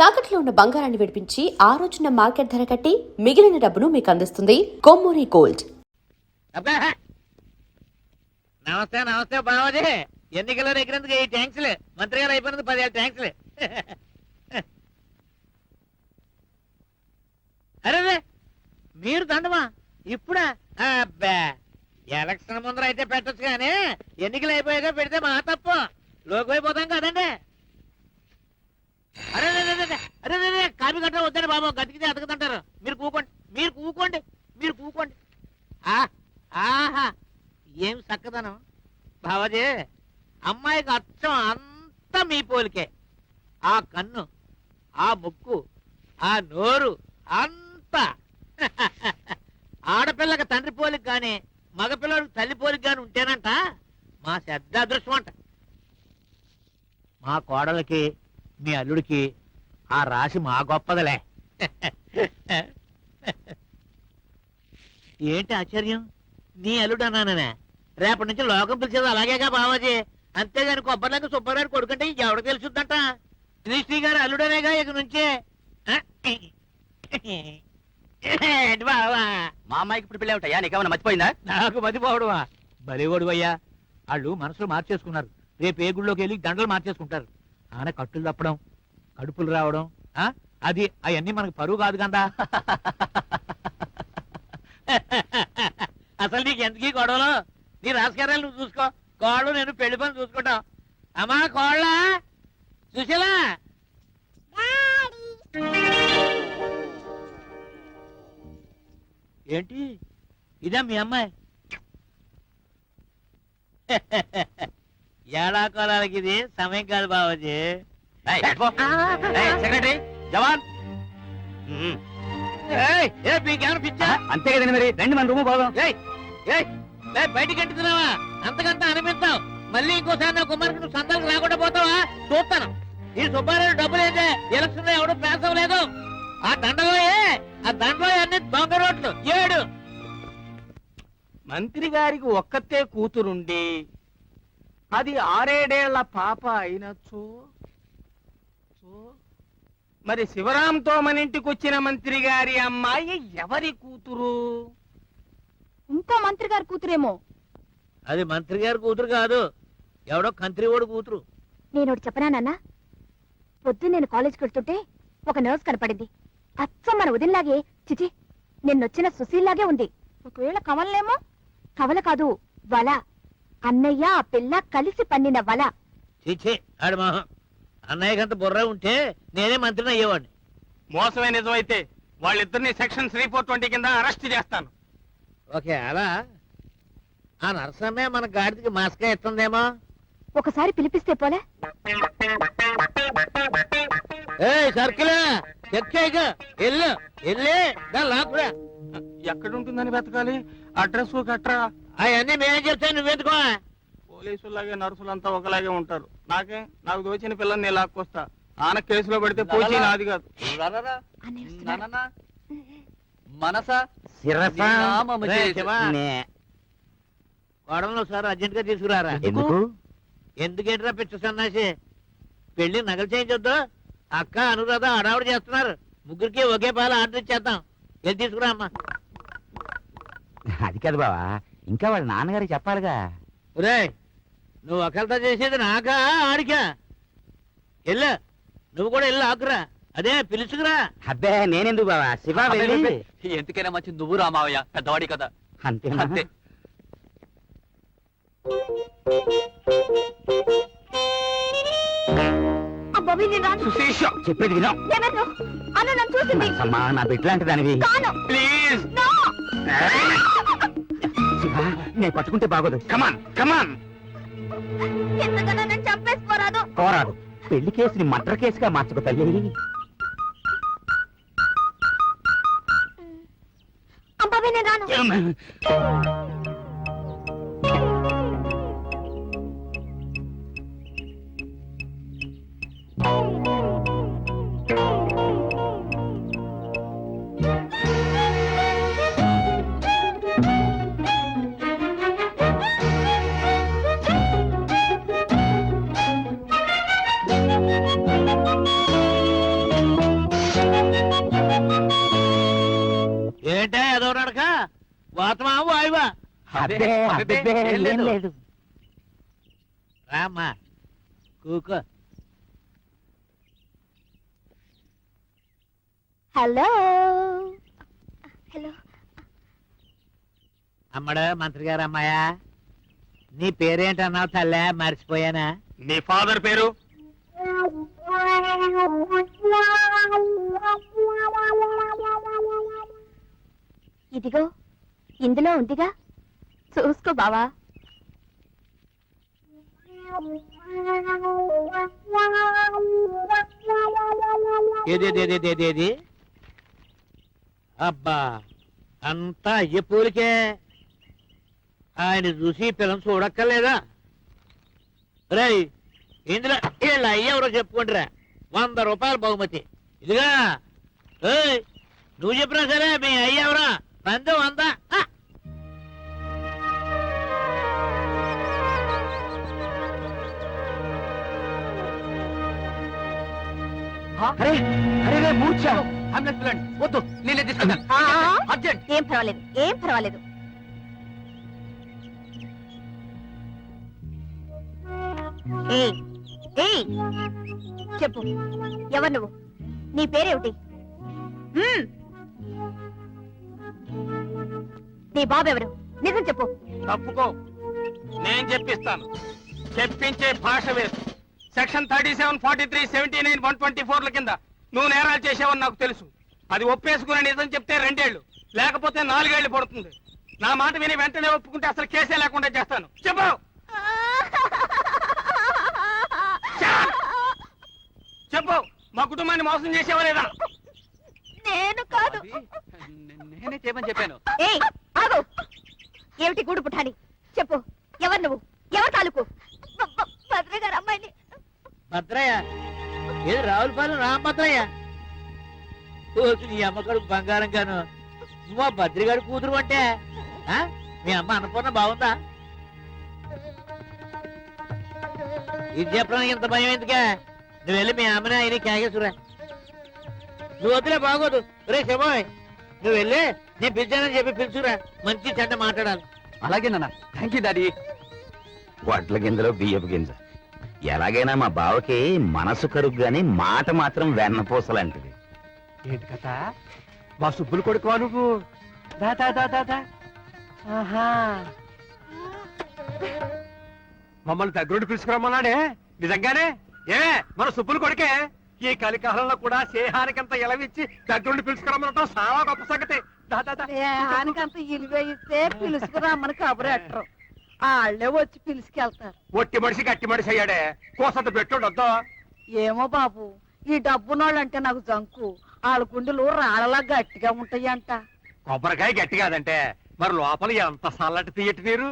తాకట్లో ఉన్న బంగారాన్ని విడిపించి ఆ రోజున మార్కెట్ ధర కట్టి మిగిలిన డబ్బును మీకు అందిస్తుంది కొమ్మూరి గోల్డ్. నమస్తే నమస్తే బాబాజీ. ఎన్నికల్లో ఎగిరేందుకు 8 ట్యాంక్స్లు, మంత్రి గారు అయిపోయినందుకు 10 ట్యాంక్స్లు. అరే మీరు దండమా ఇప్పుడా? అబ్బా ఎలక్షన్ ముందర అయితే పెట్టచ్చు కానీ ఎన్నికలు అయిపోయాక పెడితే మా తప్పు, లోకమైపోతాం కదండి. అరే అరే అరే కాపీ గట్ట వద్దండి బాబు, గతికితే అతకదంటారు. మీరు కూకోండి, మీరు కూకోండి, మీరు కూకోండి. ఆహా ఏం చక్కదనం బాబాజీ. అమ్మాయికి అచ్చం అంతా మీ పోలికే. ఆ కన్ను, ఆ ముక్కు, ఆ నోరు అంతా. ఆడపిల్లకి తండ్రి పోలిక గాని మగపిల్లడికి తల్లి పోలిక గాని ఉంటేనంట మా శ్రద్ధ అదృష్టం అంట. మా కోడలకి మీ అల్లుడికి ఆ రాశి మా గొప్పదలే. ఏంటి ఆశ్చర్యం? నీ అల్లుడు అన్నానే, రేపటి నుంచి లోకం పిలిచేది అలాగేగా బావాజీ. అంతేగాని కొబ్బరిలాగా సుబ్బారావు కొడుకుంటే ఎవరికి తెలుసుద్దంట. శ్రీ గారు అల్లుడనేగా ఇక నుంచే. ఏంటి బావా? మా అమ్మాయికి ఇప్పుడు పెళ్ళి అవుతాయా? నీకేమన్నా మర్చిపోయిందా? నాకు మతిపోవడమా? బలిగోడు అయ్యా. వాళ్ళు మనసులో మార్చేసుకున్నారు. రేపు ఏ గుళ్ళోకి వెళ్ళి దండలు మార్చేసుకుంటారు. ఆన కట్టులు తప్పడం, కడుపులు రావడం, అది అవన్నీ మనకు పరువు కాదు కదా. అసలు నీకు ఎందుకీ గొడవలు? నీ రాజకీయాలు నువ్వు చూసుకో, కోళ్ళు నేను పెళ్లి పని చూసుకుంటాం. అమ్మా కోళ్ళ సుశీలా, ఏంటి ఇదా మీ అమ్మాయి? ఏడాకోలాలకి ఇది సమయం కాదు బాబాజీ. సెక్రటరీ జవాన్ మీకేమైనా పిచ్చా? అంతే కదండి మరి. రండి మన రూము పోదాం. బయటికి ఎంటుతున్నావా? అంతకంతా అనిపిస్తావు. మళ్ళీ ఇంకోసారి నా కుమారికి నువ్వు సందాలకు రాకుండా పోతావా? చూస్తాను. ఈ సుబ్బారావు డబ్బులు అయితే ఎలక్షన్ లో ఎవడో పాస్ అవ్వలేదు. ఆ దండలో అన్ని దొంగ రోడ్లు 7. మంత్రి గారికి ఒక్కతే కూతురుండి అది 6-7 పాప అయినచ్చు. మరి శివరాంతో మన ఇంటికి వచ్చిన మంత్రి గారి అమ్మాయి ఎవరి కూతురు? ఇంకో మంత్రి గారి కూతురేమో. అది మంత్రి గారి కూతురు కాదు, ఎవడో కంత్రి ఓడి కూతురు. నేను ఒకటి చెప్పనా నాన్న? పొద్దున్న నేను కాలేజ్కి వెళ్తుంటే ఒక నర్స్ కనపడింది. అచ్చం మన ఉదయంలాగే, చిచి నిన్నొచ్చిన సుశీల్లాగే ఉంది. ఒకవేళ కవలలేమో? కవల కాదు, వల. అన్నయ్య ఆ పిల్ల కలిసి పన్నిన వల. చీచే ఆడు మొహం. అన్నయ్యకంత బుర్ర ఉంటే నేనే మంత్రిని అయ్యేవాడిని. మోసమే నిజమైతే వాళ్ళిద్దరిని సెక్షన్ 3/420 కింద అరెస్ట్ చేస్తాను. ఓకే అలా ఆ నరసమ్మే మన గాడికి మాస్కా ఇస్తుందేమో. ఒకసారి పిలిపిస్తే పోలే? సర్కిల్ ఎల్లు ఎల్లే లాక్కురా. ఎక్కడుంటుందని వెతకాలి? అడ్రస్ కట్రా. అవన్నీ మేనేజ్ చెప్తాను, నువ్వెందుకో. పోలీసులాగే నర్సులంతా ఒకలాగే ఉంటారు. నాకు దోచిన పిల్లని నేను లాక్కొస్తా. ఆన కేసులో పడితే పోచి నాది కాదు. కోడలను సార్ అర్జెంట్ గా తీసుకురారా. ఎందుకేంట్రా పిచ్చ సన్నాసి? పెళ్లి నగలు చేయించొద్దు. అక్క అనురాధ అడావుడు చేస్తున్నారు. ముగ్గురికి ఒకే పాలు ఆర్డర్ ఇచ్చేద్దాం. వెళ్ళి తీసుకురా అమ్మా. అది కాదు బావా, ఇంకా వాళ్ళ నాన్నగారికి చెప్పాలిగా. రే నువ్వు ఒకరితో చేసేది నాకా ఆడికా? ఎల్లు, నువ్వు కూడా వెళ్ళి ఆకురా. అదే పిలుచుకురా. అబ్బే నేనెందుకు బావా, శివ వెళ్ళి. ఎందుకైనా మంచి నువ్వు రామావయ్య, పెద్దవాడి కదా. అంతే అంతే. చెప్పేది వినో. నా బిడ్డలాంటి దానివి. నేను పట్టుకుంటే బాగోదు. కమాన్ కమాన్. పోరాదు. పెళ్లి కేసుని మర్డర్ కేసుగా మార్చుకో తల్లి. అబ్బే అబ్బే ఏం లేదు. రామ్మా కూకో. హలో హలో అమ్మడు మంత్రి గారు అమ్మాయా, నీ పేరేంటన్నావు తల్లే? మర్చిపోయానా? నీ ఫాదర్ పేరు? ఇదిగో ఇందులో ఉందిగా, చూసుకో బావా. ఏది అబ్బా, అంతా అయ్య పూలికే. ఆయన చూసి పిల్లని చూడక్కర్లేదా? రేయ్, ఇందులో వీళ్ళ అయ్యెవరో చెప్పుకుంటారా? 100 రూపాయలు బహుమతి. ఇదిగా ఏయ్, నువ్వు చెప్పినా సరే మీ అయ్యెవరా? 100. అరే అరే రే మూర్ఛ. అంబులెన్స్ పిల్లండి. వద్దు, నేనే తీసుకెళ్తాను. అర్జెంట్. ఏం పర్వాలేదు, ఏం పర్వాలేదు. ఏయ్, ఏయ్, చెప్పు, ఎవరు నువ్వు? నీ పేరేమిటి? మ్మ్. నీ బాబెవరు? నిజం చెప్పు. తప్పుకో, నేను చెప్పిస్తాను. చెప్పించే భాష వేరు. సెక్షన్ 37, 43, 79, 124 కింద నువ్వు నేరాలు చేసావని నాకు తెలుసు. అది ఒప్పేసుకునే నిజం చెప్తే 2 ఏళ్ళు, లేకపోతే 4 ఏళ్ళు పడుతుంది. నా మాట విని వెంటనే ఒప్పుకుంటే అసలు కేసే లేకుండా చేస్తాను. చెప్పు. చెప్పు, మా కుటుంబాన్ని మోసం చేసేవా లేదా? నేను కాదు. నేనే చేయమని చెప్పాను. ఏయ్, ఆగు. ఏమిటి గూడు పుఠాని? చెప్పు, ఎవరు నువ్వు? ఎవరు తాలూకు? భద్ర గారు అమ్మాయిని. భద్రయ్య? ఏది రావులపాలెం రామభద్రయ్య? రోజు నీ అమ్మగారు బంగారం గాను. నువ్వు ఆ భద్రిగాడి కూతురు అంటే ఆ? మీ అమ్మ అన్నపూర్ణ బాగుందా? ఇది చెప్పడానికి ఇంత భయం ఎందుకే? నువ్వు వెళ్ళి మీ అమ్మని ఆయన కేకేసురా. నువ్వు వద్దులే, బాగోదు. రే శబాయ్, నువ్వు వెళ్ళి నేను పిలిచానని చెప్పి పిలుచురా. మంచి చెడ్డ మాట్లాడాలి. అలాగే నాన్న. Thank you daddy. వడ్ల గింజలో బియ్యపు గింజ. ఎలాగైనా మా బావకి మనసు కరుగు గాని మాట మాత్రం వెన్నపూసలాంటిది. ఏంటి కథ? మా సుబ్బులు కొడుకువా నువ్వు? దా. ఆహా, మమ్మల్ని దగ్గరుండి పిలుచుకురమ్మన్నాడే, నిజంగానే? ఏ మన సుబ్బులు కొడుకే? ఈ కలికాలంలో కూడా స్నేహానికంత ఇలవిచ్చి దగ్గరుండి పిలుచుకురమ్మనటం చాలా గొప్ప సంగతి. దా. స్నేహానికంత ఇలువ ఇస్తే పిలుచుకురామని కబురెట్టరు, వాళ్ళే వచ్చి పిలుచుకెళ్తారు. ఒట్టి మనిషి గట్టి మనిషి అయ్యాడే, కోసంత పెట్టుండొద్దా? ఏమో బాబు, ఈ డబ్బునోళ్ళంటే నాకు జంకు. వాళ్ళ గుండెలు రాళ్ళలా గట్టిగా ఉంటాయంట. కొబ్బరికాయ గట్టి కాదంటే మరి లోపల ఎంత సల్లటి తీయటి నీరు.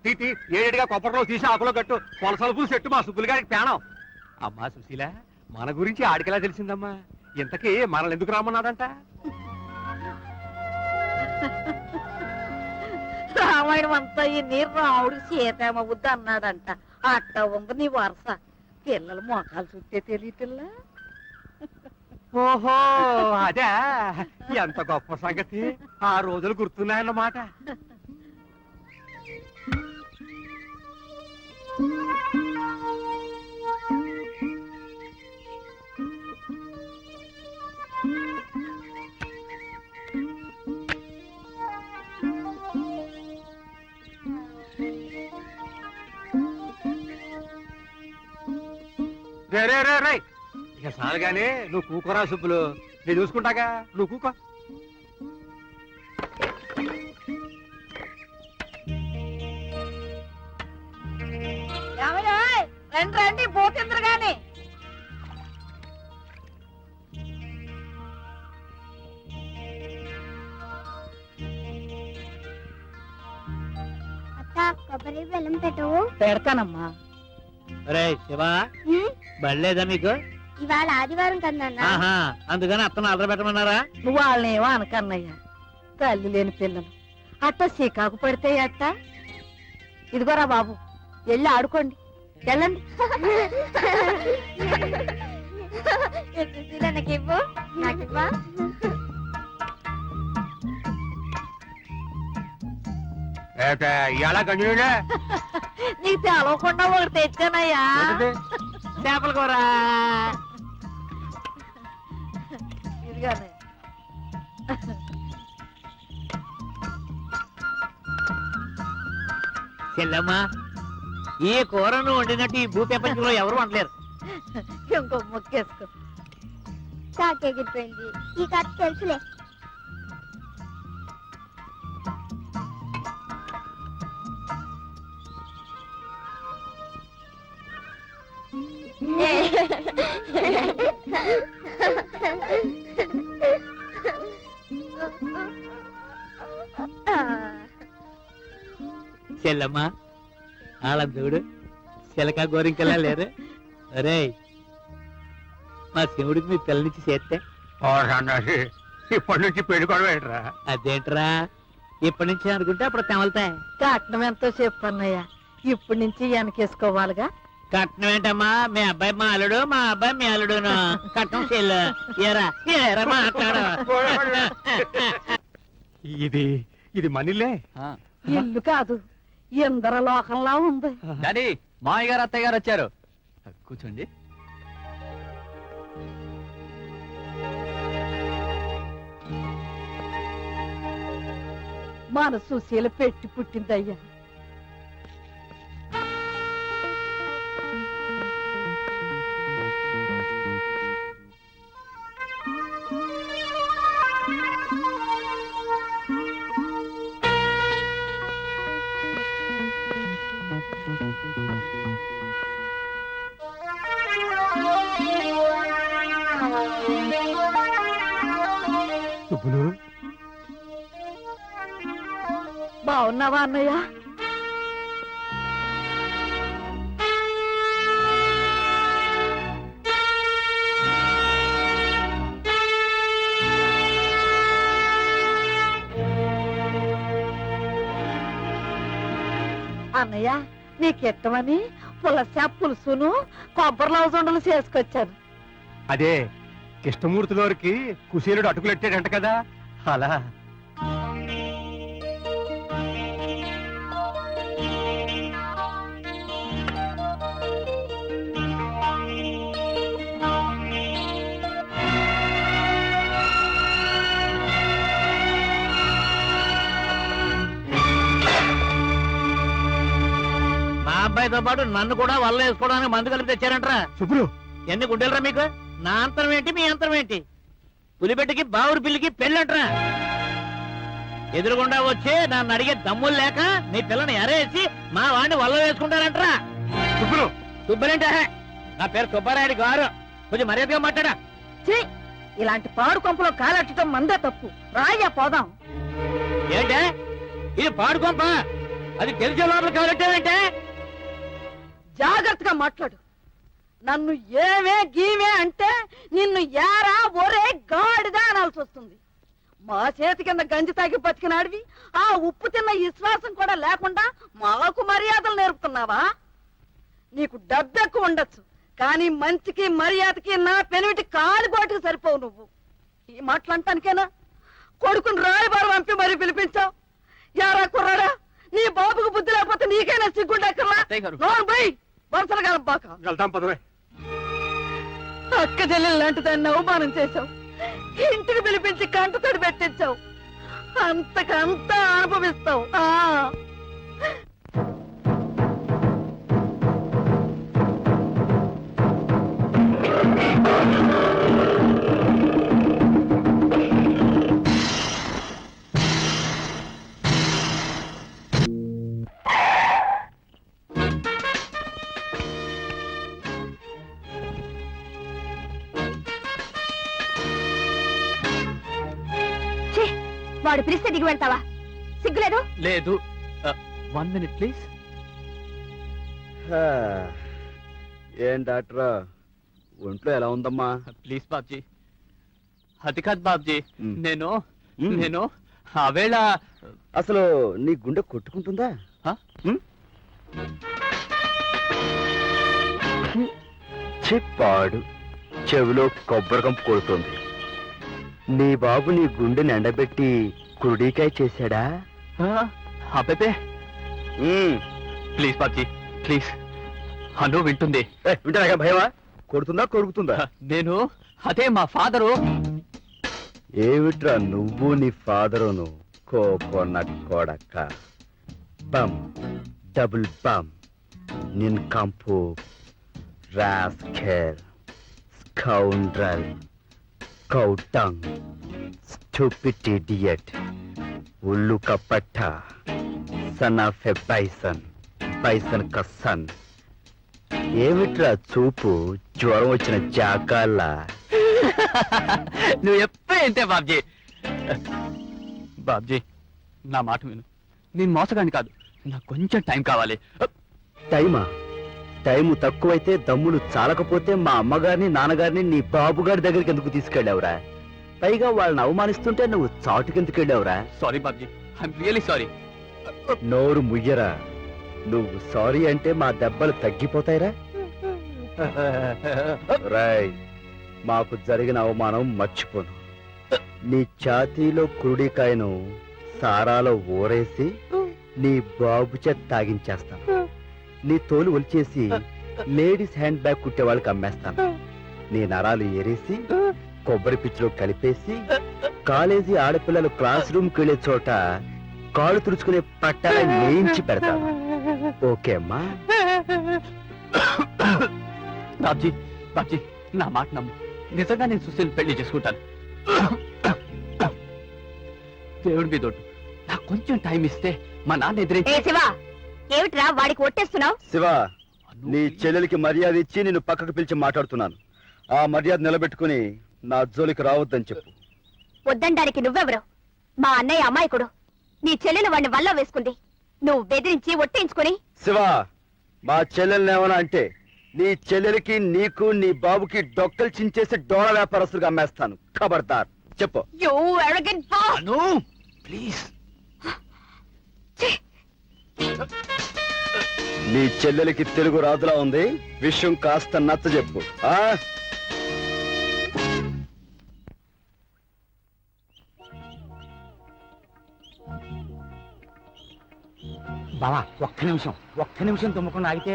తీ ఏడుగా కొబ్బరిలో తీసి ఆకులో కట్టు. పొలసల పూసి చెట్టు మా సుబ్బులు గారికి పేణం. అమ్మా సుశీల, మన గురించి ఆడికెలా తెలిసిందమ్మా? ఇంతకీ మనల్ని ఎందుకు రామన్నాడంట? రామాయణం అంతా ఈ నీరు రావుడికి సీతేమవుద్ది అన్నాడంట. అట్ట ఉంది నీ వరుస. పిల్లలు మోకాలు చుట్టే తెలియటిల్లా. ఓహో, అదే ఎంత గొప్ప సంగతి. ఆ రోజులు గుర్తున్నాయన్నమాట. రే ఇక సాలుగానే నువ్వు కూకోరా సుబ్బులు, నేను చూసుకుంటాగా. నువ్వు కూకో. రండి పోతిందరు గాని. కొబ్బరి బెల్లం పెట్టవు. పెడతానమ్మా. రే శివా, బళ్ళేదా మీకు? ఇవాళ ఆదివారం కదా. ఆహా, అందుకని అత్తను అదర పెట్టమన్నారా? నువ్వు వాళ్ళని ఏమో అనకన్నయ్యా, తల్లి లేని పిల్లలు అట్ట సికాకు పడితే అట్ట. ఇదిగోరా బాబు, వెళ్ళి ఆడుకోండి, వెళ్ళండి. నాకివ్వు, నాకివ్వా. ఇలా కంటిన్యూనే నీకు తెలవకుండా ఒకటి తెచ్చానయ్యా చేపల కూర. ఇదిగానే చెల్లమ్మా, ఈ కూరను వండినట్టు ఈ భూప్రపంచంలో ఎవరు వండలేరు. ఇంకో ముక్కేసుకో. తాకెగిరిపోయింది ఈ కథ తెలుసులే. చెల్లమ్మా, అలా చూడు, చిలక గోరింకలా లేరు. అరే, మా శివుడికి మీ పిల్లనిచ్చి చేస్తే ఇప్పటి నుంచి పెళ్ళికోవడం ఏంట్రా? అదేంట్రా, ఇప్పటి నుంచి అనుకుంటే అప్పుడు తెమలుతాయి. కట్నం ఎంతో చెప్పన్నయ్యా, ఇప్పటి నుంచి వెనకేసుకోవాలిగా. కట్నం ఏంటమ్మా, మీ అబ్బాయి మా అల్లుడు, మా అబ్బాయి మీ అల్లుడును. కట్నం చెల్లు ఏరా ఏరా మాట్లాడు. ఇది మనీలే. ఇల్లు కాదు, ఇంద్రలోకంలా ఉంది. డాడీ, మామయ్య గారు అత్తయ్య గారు వచ్చారు. కూర్చోండి. మన సుశీల పెట్టి పుట్టిందయ్యా. సుబ్బులు, బాగున్నావా అన్నయ్య? అన్నయ్య, నీకెట్టమని పులస పులుసును కొబ్బరి లవజొండలు చేసుకొచ్చాను. అదే కృష్ణమూర్తి గారికి కుశీలుడు అటుకులెట్టాడంట కదా, అలా. మా అబ్బాయితో పాటు నన్ను కూడా వల్ల వేసుకోవడానికి మందు కలిపి తెచ్చారంటరా. సుబ్బులు, ఎన్ని గుండెలరా మీకు? నా అంతరం ఏంటి, మీ అంతరం ఏంటి? పులిబెట్టకి బావురు పిల్లికి పెళ్ళంటరా. ఎదురుగుండా వచ్చి నన్ను అడిగే దమ్ములు లేక నీ పిల్లని ఎరేసి మా వాడిని వల్ల వేసుకుంటారంటరా. సుబ్బులు, సుబ్బరేంటే? నా పేరు సుబ్బారాయుడు గారు. కొంచెం మర్యాదగా మాట్లాడా. ఛీ, ఇలాంటి పాడు కొంపలో కాలట్టడం మందే తప్పు. రాయ్యా పోదాం. ఏంటే ఇది పాడుకోంప? అది తెలిసే లోపల కావాలంటే జాగ్రత్తగా మాట్లాడు. నన్ను ఏమే గీమే అంటే నిన్ను యారా ఒరే గాడిదా అనాల్సి వస్తుంది. మా చేతి కింద గంజి తాగి బతికినాడివి ఆ ఉప్పు తిన్న విశ్వాసం కూడా లేకుండా మాకు మర్యాదలు నేర్పుతున్నావా? నీకు డబ్బు ఎక్కువ ఉండొచ్చు, కానీ మంచికి మర్యాదకి నా పెనిమిటి కాలిగోటికి సరిపోవు. నువ్వు ఈ మాటలు అంటానికేనా కొడుకుని రాయబారు పంపి మరీ పిలిపించావు? యారా కుర్రాడా, నీ బాబుకు బుద్ధి లేకపోతే నీకైనా సిగ్గుండక్కర్లా? వరుసలు కలబాక. వెళ్తాం పదవే. అక్క చెల్లెలు లాంటి దాన్ని అవమానం చేశావు, ఇంటికి పిలిపించి కంట తడి పెట్టించావు. అంతకంతా అనుభవిస్తావు. వాడు పిలిస్తే దిగి వెళ్తావా? సిగ్గులేదు? లేదు. 1 minute ప్లీజ్. ఏం డాక్టరా, ఒంట్లో ఎలా ఉందమ్మా? ప్లీజ్ బాబ్జీ. అది కాదు బాబ్జీ, మ్. నేను మ్. నేను ఆవేళ అసలు నీ గుండె కొట్టుకుంటుందా? హ? చెప్పాడు, చెవిలో కొబ్బరికంపు కొడుతుంది. నీ బాబు నీ గుండెని ఎండబెట్టి కుడికాయ చేశాడా? అబ్బే ప్లీజ్ బాబ్జీ ప్లీజ్ అను వింటుంది. వింటారా భయమా? కొడుతుందా కొడుకుతుందా? నేను అదే మా ఫాదరు. ఏమిట్రా నువ్వు నీ ఫాదరును కోకొన్న కొడక. బమ్ డబుల్ బమ్ నిన్ కంపు రాస్కెల్ స్కౌండ్రల్ కౌటంగ్ స్టూపిడ్ ఇడియట్ ఉల్లు కప్పట్ట son of a bison bison క సన్. ఏమిట్రా చూపు జ్వరం వచ్చిన జాకాల్లా? నువ్వు ఎప్పుడూ ఇంతే బాబ్జీ. బాబ్జీ నా మాట విను, నేను మోసగాని కాదు, నాకు కొంచెం టైం కావాలి. టైమా? టైము తక్కువైతే దమ్ములు చాలకపోతే మా అమ్మగారిని నాన్నగారిని నీ బాబుగారి దగ్గరికి ఎందుకు తీసుకెళ్ళావురా? పైగా వాళ్ళని అవమానిస్తుంటే నువ్వు చాటుకెందుకు వెళ్ళావురా? Sorry Babji, I'm really sorry. నోరు ముయ్యరా. నువ్వు సారీ అంటే మా దెబ్బలు తగ్గిపోతాయిరా. రాయ్, మాకు జరిగిన అవమానం మర్చిపోను. నీ ఛాతీలో కురుడికాయను సారాలో ఊరేసి నీ బాబు చేత తాగించేస్తాను. నీ తోలు ఒలిచేసి లేడీస్ హ్యాండ్ బ్యాగ్ కుట్టే వాళ్ళకి అమ్మేస్తాను. నీ నరాలు ఏరేసి కొబ్బరి పిచ్చిలో కలిపేసి కాలేజీ ఆడపిల్లలు క్లాస్ రూమ్కి వెళ్ళే చోట కాళ్ళు తుడుచుకునే పట్టాల నేయించి పెడతాను. ఓకే అమ్మా? బాబ్జీ బాబ్జీ నా మాట నమ్ము, నిజంగా నేను సుశీల్ పెళ్లి చేసుకుంటాను. దేవుడి మీద ఒట్టు, నాకు కొంచెం టైం ఇస్తే మా నాన్న ఎదురైతే. శివా, ఏమిట్రా వాడికి ఒట్టేస్తున్నావు? శివ, నీ చెల్లెలికి మర్యాద ఇచ్చి నిన్ను పక్కకు పిలిచి మాట్లాడుతున్నాను. ఆ మర్యాద నిలబెట్టుకుని నా జోలికి రావద్దని చెప్పు. వద్దండానికి నువ్వెవరు? మా అన్నయ్య అమాయకుడు. నీ చెల్లెలు వాడిని వల్ల వేసుకుంది. నువ్వు బెదిరించి ఒట్టేయించుకుని. శివ, మా చెల్లెల్ని ఏమన్నా అంటే నీ చెల్లెలికి నీకు నీ బాబుకి డొక్కలు చించేసి డోళ వ్యాపారస్తులుగా అమ్మేస్తాను. ఖబర్దార్, చెప్పు. You arrogant boss! Anu please. నీ చెల్లెలికి తెలుగు రాదులా ఉంది. విషయం కాస్త నచ్చ చెప్పు. బావా ఒక్క నిమిషం తుమ్మకుండా ఆగితే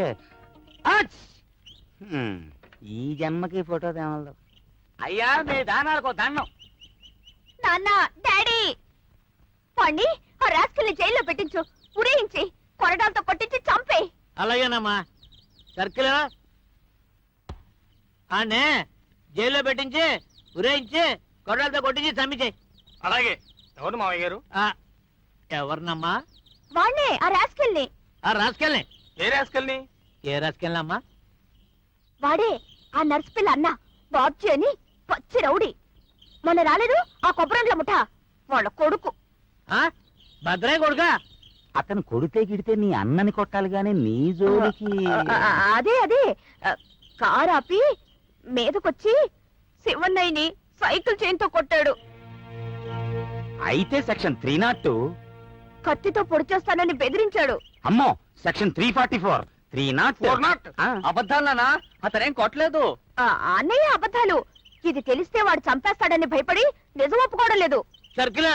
ఈ జన్మకి ఫోటో తేమలదు. అయ్యా మీ దానాలకు దండం. నాన్న, డాడీ, వాణ్ణి ఆ రాస్కల్ని జైల్లో పెట్టించు. ఉరేయించి కొరడాలతో కొట్టించి చంపే. అలాగేనమ్మా. సర్కిల్ ఆనే జైల్లో పెట్టించి ఉరేయించి కొడలతో కొట్టించి చంపించేయి. అలాగే. ఎవరు మావయ్య గారు? ఎవరినమ్మా? వాణ్ణే, ఆ రాస్కల్ని. ఆ రాసుకెళ్ళి. ఏ రాసుకెళ్ళి? ఏ రాసుకెళ్ళమ్మా? వాడే ఆ నర్సు పిల్ల అన్న బాబ్జీ అని పచ్చి రౌడీ. మొన్న రాలేదు ఆ కొబ్బరండ్ల ముఠ వాళ్ళ కొడుకు. భద్రయ్య కొడుకా? అతను కొడితే గిడితే నీ అన్నని కొట్టాలి గాని నీ జోలికి. అదే అదే కారు ఆపి మీదకొచ్చి శివన్నయ్యని సైకిల్ చైన్తో కొట్టాడు. అయితే సెక్షన్ 302. కత్తితో పొడిచేస్తానని బెదిరించాడు. అమ్మో, సెక్షన్ 344 304. అబద్ధాలనా? అతనేం కొట్టలేదు. అన్నయ్య అబద్ధాలు. ఇది తెలిస్తే వాడు చంపేస్తాడని భయపడి నిజం ఒప్పుకోవడం లేదు. సర్కిల్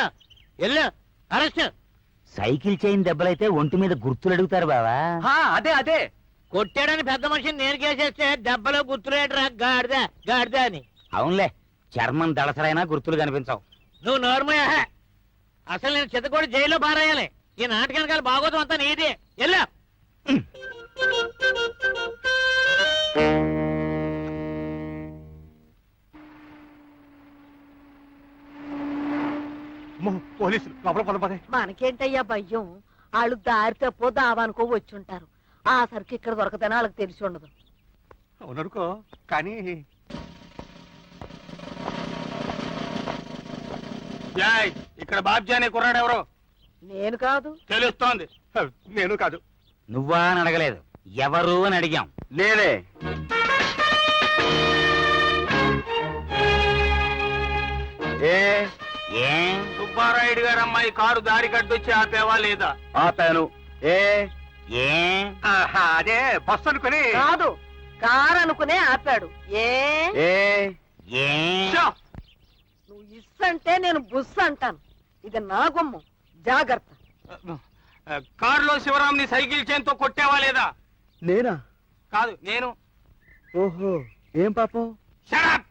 ఎల్లు, అరెస్ట్. సైకిల్ చైన్ దెబ్బలైతే ఒంటి మీద గుర్తులు అడుగుతారు బావా. అదే అదే కొట్టాడని పెద్ద మనిషిని నేను కేసేస్తే దెబ్బలో గుర్తులేటరా గాడిద గాడిద అని. అవునులే, చర్మం దళసరైనా గుర్తులు కనిపించవు. నువ్వు నోర్మయ్య. అసలు నేను చిత్తకోడి జైల్లో పారేయాలి. ఈ నాటకానికి బాగోతం అంతా నీదే. ఎల్లా పోలీసులు లోపల పదపదే. మనకేంటయ్యా భయం? వాళ్ళు దారి తప్పో దావానుకో వచ్చుంటారు. ఆ సరికి ఇక్కడ దొరకదని వాళ్ళకి తెలిసి ఉండదు. అవుననుకో, కానీ ఇక్కడ బాబ్జీ అనే కుర్రాడు ఎవరు? నేను కాదు. తెలుస్తోంది. నేను కాదు. నువ్వా అని అడగలేదు, ఎవరు అని అడిగాం. నేనే. ఏ సుబ్బారాయుడు గారు అమ్మాయి కారు దారి కట్టొచ్చి ఆపేవా లేదా? ఆపాను. ఏ అదే బస్సు అనుకుని. కాదు, కారు అనుకునే ఆపాడు. ఏ ఏ నువ్వు ఇస్సంటే నేను బుస్సు అంటాను. ఇది నా గుమ్మం, జాగ్రత్త. కారులో శివరాంని సైకిల్ చైన్తో కొట్టావా లేదా? నేనా? కాదు, నేను. ఓహో, ఏం పాపం? Shut up!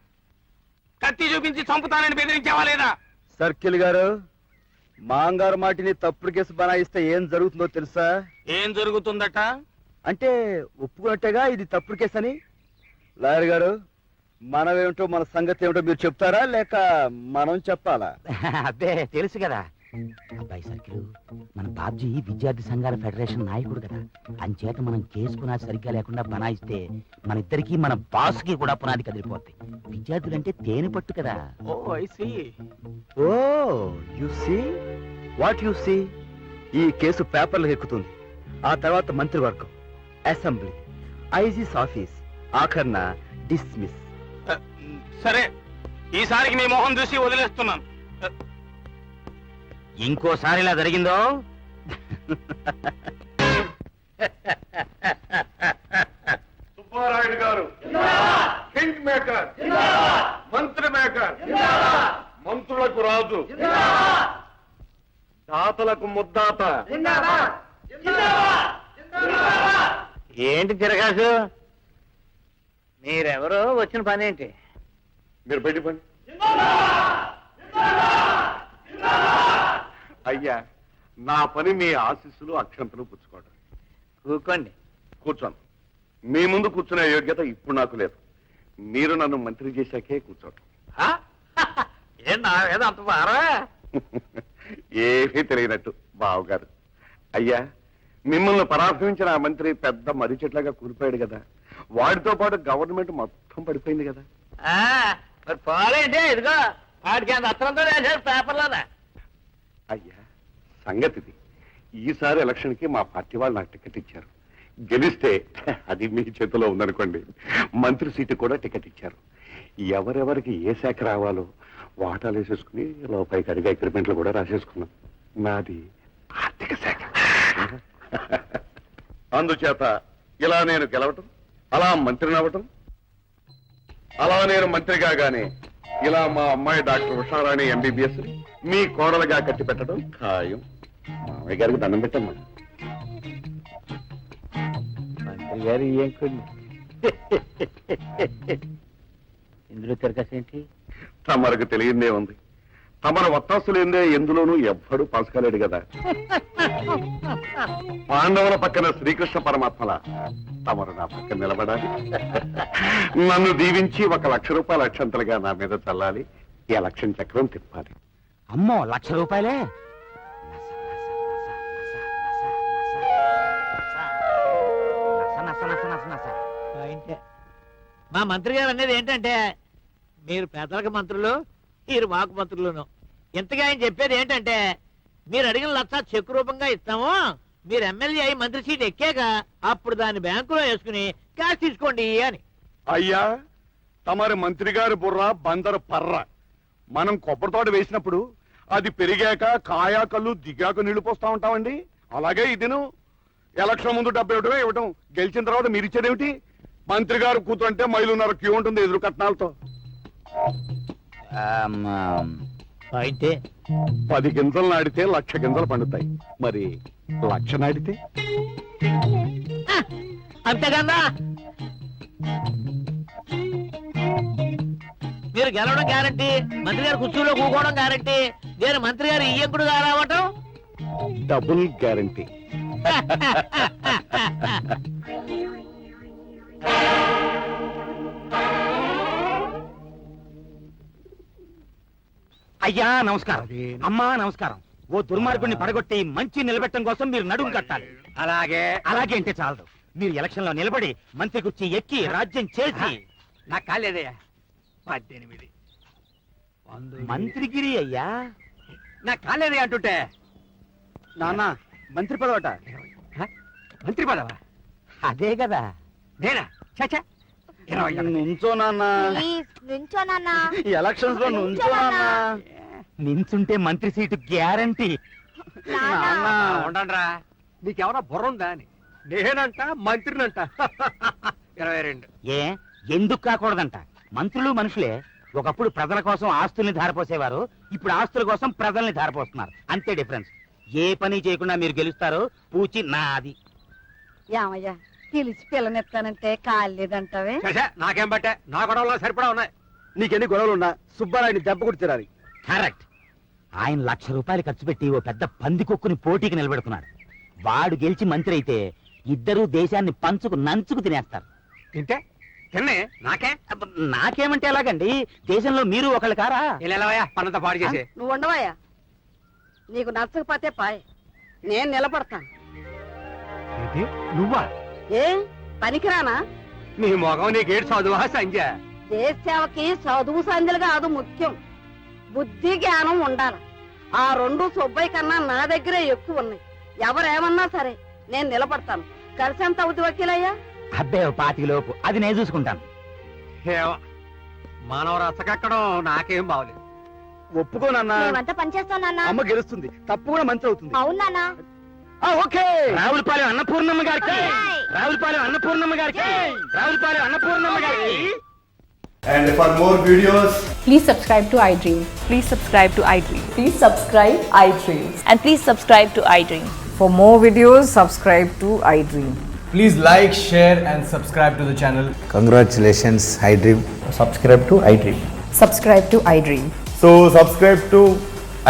కత్తి చూపించి చంపుతానని బెదిరించావా లేదా? సర్కిల్ గారు, మాంగారు మాటిని తప్పుడు కేసు బనాయిస్తే ఏం జరుగుతుందో తెలుసా? ఏం జరుగుతుందట? అంటే ఒప్పుకున్నట్టేగా ఇది తప్పుడు కేసు అని. లాయర్ గారు, మనమేమిటో మన సంగతి ఏమిటో మీరు చెప్తారా లేక మనం చెప్పాలా? అదే తెలుసు కదా అబ్బాయి సర్కిల్, మన బాబ్జీ విద్యార్థి సంఘాల ఫెడరేషన్ నాయకుడు కదా, అంచేత మనం కేసు పునాది సరిగ్గా లేకుండా బనాయిస్తే మన ఇద్దరికి మన బాస్ కి కూడా పునాది కదిలిపోద్ది. విద్యార్థులంటే తేనె పట్టు కదా. Oh I see. Oh you see what you see. ఈ కేసు పేపర్లకు ఎక్కుతుంది. ఆ తర్వాత మంత్రివర్గం, అసెంబ్లీ, ఐజీస్ ఆఫీస్, ఆఖర్న డిస్మిస్. సరే, ఈసారికి నీ మొహం చూసి వదిలేస్తున్నాను. ఇంకోసారి ఇలా జరిగిందో సుబ్బారాయుడు గారు కింగ్ మేకర్, మంత్రి మేకర్, మంత్రులకు రాజు, దాతలకు ముద్దాత. ఏంటి తిరగాసు? మీరెవరో వచ్చిన పని ఏంటి? మీరు బయట పని. అయ్యా, నా పని మీ ఆశీస్సులు అక్షంతలు పుచ్చుకోవడం. కూకోండి. కూర్చోను. మీ ముందు కూర్చునే యోగ్యత ఇప్పుడు నాకు లేదు. మీరు నన్ను మంత్రి చేశాకే కూర్చోటం. ఏం నా మీద అంత బారా? ఏమీ తెలియనట్టు బావగారు. అయ్యా, మిమ్మల్ని పరామర్శించిన ఆ మంత్రి పెద్ద మర్రి చెట్లాగా కూలిపోయాడు కదా, వాడితో పాటు గవర్నమెంట్ మొత్తం పడిపోయింది కదా. మరి పోలేంటి? ఇదిగో వాడికి అంత అత్రంతో వేసాడు పేపర్లోనే. అయ్యా, సంగతిది. ఈసారి ఎలక్షన్ కి మా పార్టీ వాళ్ళు నాకు టికెట్ ఇచ్చారు. గెలిస్తే అది మీ చేతిలో ఉందనుకోండి, మంత్రి సీటు కూడా టికెట్ ఇచ్చారు. ఎవరెవరికి ఏ శాఖ రావాలో వాటాలు వేసేసుకుని లోపలికి అడిగి అగ్రిమెంట్లు కూడా రాసేసుకున్నాం. నాది ఆర్థిక శాఖ. అందుచేత ఇలా నేను గెలవటం, అలా మంత్రిని అవ్వటం, అలా నేను మంత్రి కాగానే ఇలా మా అమ్మాయి డాక్టర్ ఉషారాణి ఎంబీబీఎస్ మీ కోడలుగా కట్టి పెట్టడం ఖాయం. మామయ్య గారికి దండం పెట్టమ్మా. మంత్రి గారు ఏం కొన్ని ఇందులో తిరగసేంటి? తమరకు తెలియందే ఉంది. తమర వత్తాసులేందే ఎందులోనూ ఎవ్వడూ పాస్ కాలేడు కదా. పాండవుల పక్కన శ్రీకృష్ణ పరమాత్మల తమరు నా పక్కన నిలబడాలి. నన్ను దీవించి 1 లక్ష రూపాయల అక్షంతలుగా నా మీద చల్లాలి. ఈ ఎలక్షన్ చక్రం తిప్పాలి. అమ్మో, ₹1,00,000? మా మంత్రి గారు అనేది ఏంటంటే, మీరు పేదలకు మంత్రులు, మీరు మాకు మంత్రులను. ఇంతగా ఆయన చెప్పేది ఏంటంటే, మీరు అడిగిన 1,00,000 చెక్ రూపంగా ఇస్తాము, మీరు ఎమ్మెల్యే అయి మంత్రి సీట్ ఎక్కాక అప్పుడు దాన్ని బ్యాంకులో వేసుకుని క్యాష్ తీసుకోండి అని. అయ్యా, తమరి మంత్రి గారి బుర్ర బందరు పర్ర. మనం కొబ్బరి తోట వేసినప్పుడు అది పెరిగాక కాయా కళ్ళు దిగాక నీళ్లు పోస్తా ఉంటామండి. అలాగే ఇదిను ఎలక్షన్ ముందు 70 ఇవ్వటం, గెలిచిన తర్వాత మీరు ఇచ్చేదేమిటి? మంత్రి గారు కూతుంటే మైలున్నర క్యూ ఉంటుంది ఎదురు కట్నాలతో. అయితే 10 గింజలు నాడితే 1,00,000 గింజలు పండుతాయి. మరి 1,00,000 నాడితే? అంతేకన్నా మీరు గెలవడం గ్యారంటీ, మంత్రి గారు కుర్చీలో కూకోవడం గ్యారంటీ, నేను మంత్రి గారు ఇయ్యంకుడుగా రావటం డబుల్ గ్యారంటీ. అయ్యా నమస్కారం, అమ్మా నమస్కారం. ఓ దుర్మార్గుడిని పడగొట్టి మంచి నిలబెట్టడం కోసం మీరు నడుము కట్టాలి. అలాగే అలాగే అంటే చాలదు, మీరు ఎలక్షన్ లో నిలబడి మంత్రి కుర్చీ ఎక్కి రాజ్యం చేసి. నాకు కాలేదయ్యా. 18 మంత్రిగిరి అయ్యా. నాకు కాలేదయ్యా అంటుంటే. నాన్న, మంత్రి పదవట. మంత్రి పదవా? అదే కదా. నేనా? చచ్చా. నుంచో నాన్న, నుంచో నాన్న. ఈ ఎలక్షన్స్ లో నుంచో నాన్న. నించుంటే మంత్రి సీటు గ్యారంటీ. నాన్న, ఉండండిరా, నీకెవరా బుర్ర ఉందా అని. నేనంట మంత్రినంట. 22. ఏ ఎందుకు కాకూడదంట? మంత్రులు మనుషులే. ఒకప్పుడు ప్రజల కోసం ఆస్తుల్ని ధారపోసేవారు, ఇప్పుడు ఆస్తుల కోసం ప్రజల్ని ధారపోస్తున్నారు. అంతే డిఫరెన్స్. ఏ పని చేయకుండా మీరు గెలుస్తారో పూచి నాది. ఏమయ్యా పిలిచి పిల్లనెత్తానంటే కాలేదంటావే? నాకేం బట్టే నా గొడవలో సరిపడా ఉన్నాయి. నీకెన్ని గొడవలున్నా సుబ్బారాయుని దెబ్బ కొట్టి తిరాలి. కరెక్ట్. ఆయన 1,00,000 రూపాయలు ఖర్చు పెట్టి ఓ పెద్ద పందికొక్కుని పోటీకి నిలబెడుతున్నాడు. వాడు గెలిచి మంత్రి అయితే ఇద్దరూ దేశాన్ని పంచుకు నంచుకు తినేస్తారు. తింటే తిన్నే నాకే అబ్బ, నాకేమంటే ఎలాగండి? దేశంలో మీరు ఒకళ్ళు కారా? ఇలా పనంతా పాడు చేసే. నువ్వు ఉండవయ్యా, నీకు నచ్చకపోతే పాయ్, నేను నిలబడతాను. ఏంటి నువ్వా? ఏ పనికిరానా? నీ మొగం నీకేడు చదువా సంజ? దేశ సేవకి చదువు సంధ్యలు కాదు ముఖ్యం, బుద్ధి జ్ఞానం ఉండాలి. ఆ రెండు సుబ్బయ్య కన్నా నా దగ్గరే ఎక్కువ ఉన్నాయి. ఎవరేమన్నా సరే నేను నిలబడతాను. కలిసి ఎంత అవుతుంది వకీలయ్యా? అబ్బే 25 లోపు, అది నేను చూసుకుంటాను. మానవ రసకెక్కడం నాకేం బాగలేదు. ఒప్పుకోనన్నా. మేమంతా పనిచేస్తాం నాన్న. అమ్మ గెలుస్తుంది, తప్పు కూడా మంచి అవుతుంది. అవును నాన్న. ఓకే. రావులపాలెం అన్నపూర్ణమ్మ గారికి, రావులపాలెం అన్నపూర్ణమ్మ గారికి, రావులపాలెం అన్నపూర్ణమ్మ గారికి. And for more videos, Please subscribe to iDream. Please subscribe to iDream. Please subscribe iDream. And please subscribe to iDream. For more videos, subscribe to iDream. please like, share and subscribe to the channel. Congratulations, iDream. Subscribe to iDream. Subscribe to iDream. So subscribe to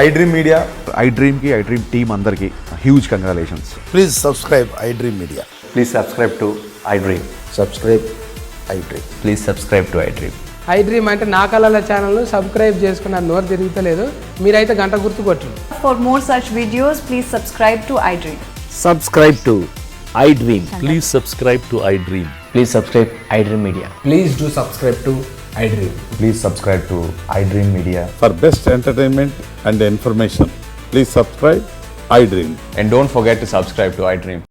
iDream Media. iDream ki iDream team andarki huge congratulations. Please subscribe iDream Media. Please subscribe to iDream. Subscribe iDream. Please subscribe to iDream. iDream అంటే నా కళల channel subscribe చేసుకున్న నోరు తిరుగుతలేదు. మీరైతే గంట గుర్తు కొట్టండి. For more such videos, please subscribe to iDream. Subscribe to iDream. Please subscribe to iDream. Please subscribe iDream Media. Please do subscribe to iDream. Please subscribe to iDream Media. For best entertainment and information, please subscribe iDream. And don't forget to subscribe to iDream.